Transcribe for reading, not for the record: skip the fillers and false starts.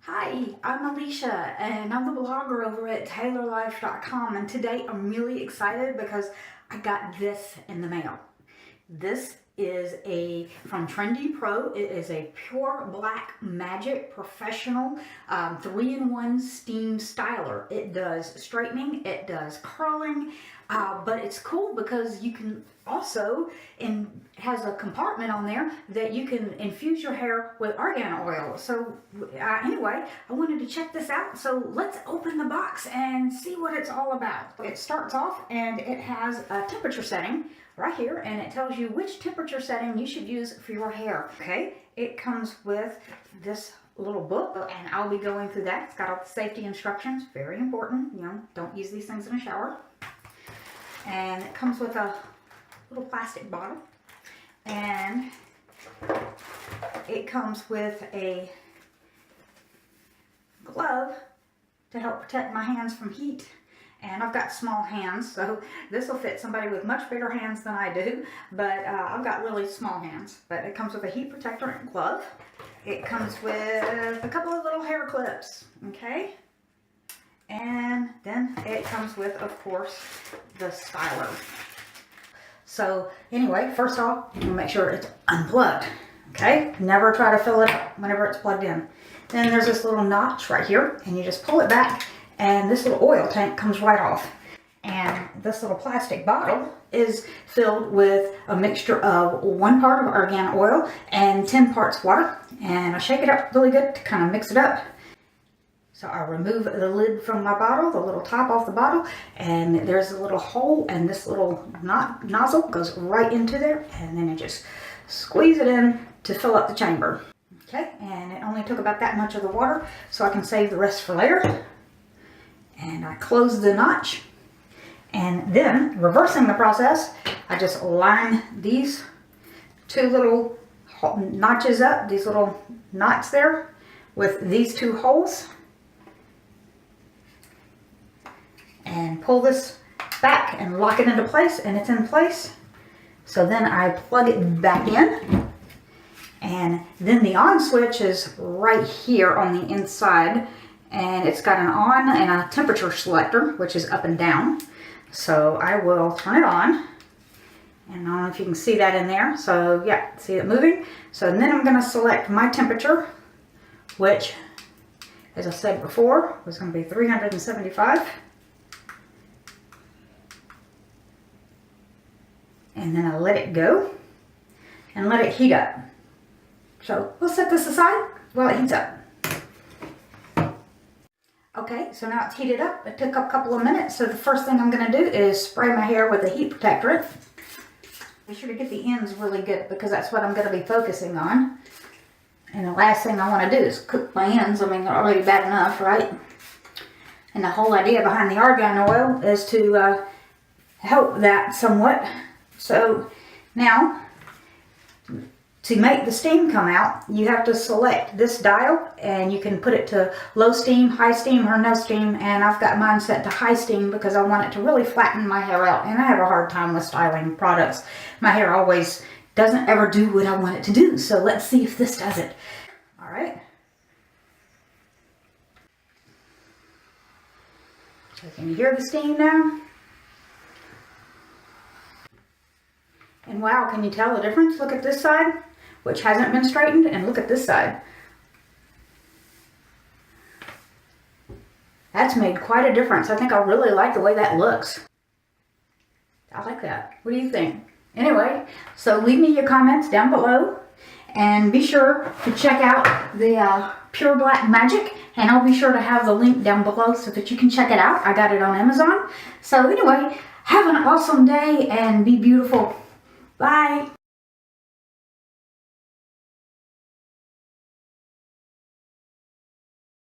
Hi, I'm Alicia and I'm the blogger over at TaylorLife.com, and today I'm really excited because I got this in the mail. This is from Trendy Pro. It is a PureBlackMagic professional 3-in-1 steam styler. It does straightening, it does curling, but it's cool because you can also, has a compartment on there that you can infuse your hair with argan oil. So anyway, I wanted to check this out. So let's open the box and see what it's all about. It starts off and it has a temperature setting right here, and it tells you which temperature setting you should use for your hair. Okay, it comes with this little book, and I'll be going through that. It's got all the safety instructions, very important. You know, don't use these things in a shower. And it comes with a little plastic bottle, and it comes with a glove to help protect my hands from heat. And I've got small hands, so this will fit somebody with much bigger hands than I do, but I've got really small hands. But it comes with a heat protector and glove. It comes with a couple of little hair clips, okay? And then it comes with, of course, the styler. So anyway, first off, you make sure it's unplugged, okay? Never try to fill it up whenever it's plugged in. Then there's this little notch right here, and you just pull it back, and this little oil tank comes right off. And this little plastic bottle is filled with a mixture of 1 part of argan oil and 10 parts water. And I shake it up really good to kind of mix it up. So I remove the lid from my bottle, the little top off the bottle, and there's a little hole, and this little nozzle goes right into there, and then I just squeeze it in to fill up the chamber. Okay, and it only took about that much of the water, so I can save the rest for later. And I close the notch, and then reversing the process, I just line these 2 little notches up, these little knots there, with these 2 holes, and pull this back and lock it into place, and it's in place. So then I plug it back in, and then the on switch is right here on the inside. And it's got an on and a temperature selector, which is up and down. So I will turn it on. And I don't know if you can see that in there. So yeah, see it moving. So then I'm going to select my temperature, which, as I said before, was going to be 375. And then I let it go and let it heat up. So we'll set this aside while it heats up. Okay, so now it's heated up. It took a couple of minutes, so the first thing I'm going to do is spray my hair with a heat protectorant. Be sure to get the ends really good, because that's what I'm going to be focusing on. And the last thing I want to do is cook my ends. I mean, they're already bad enough, right? And the whole idea behind the argan oil is to help that somewhat. So now, to make the steam come out, you have to select this dial, and you can put it to low steam, high steam, or no steam. And I've got mine set to high steam because I want it to really flatten my hair out. And I have a hard time with styling products. My hair always doesn't ever do what I want it to do. So let's see if this does it. All right. So can you hear the steam now? And wow, can you tell the difference? Look at this side, which hasn't been straightened, and look at this side. That's made quite a difference. I think I really like the way that looks. I like that. What do you think? Anyway, so leave me your comments down below, and be sure to check out the PureBlackMagic, and I'll be sure to have the link down below so that you can check it out. I got it on Amazon. So anyway, have an awesome day and be beautiful. Bye.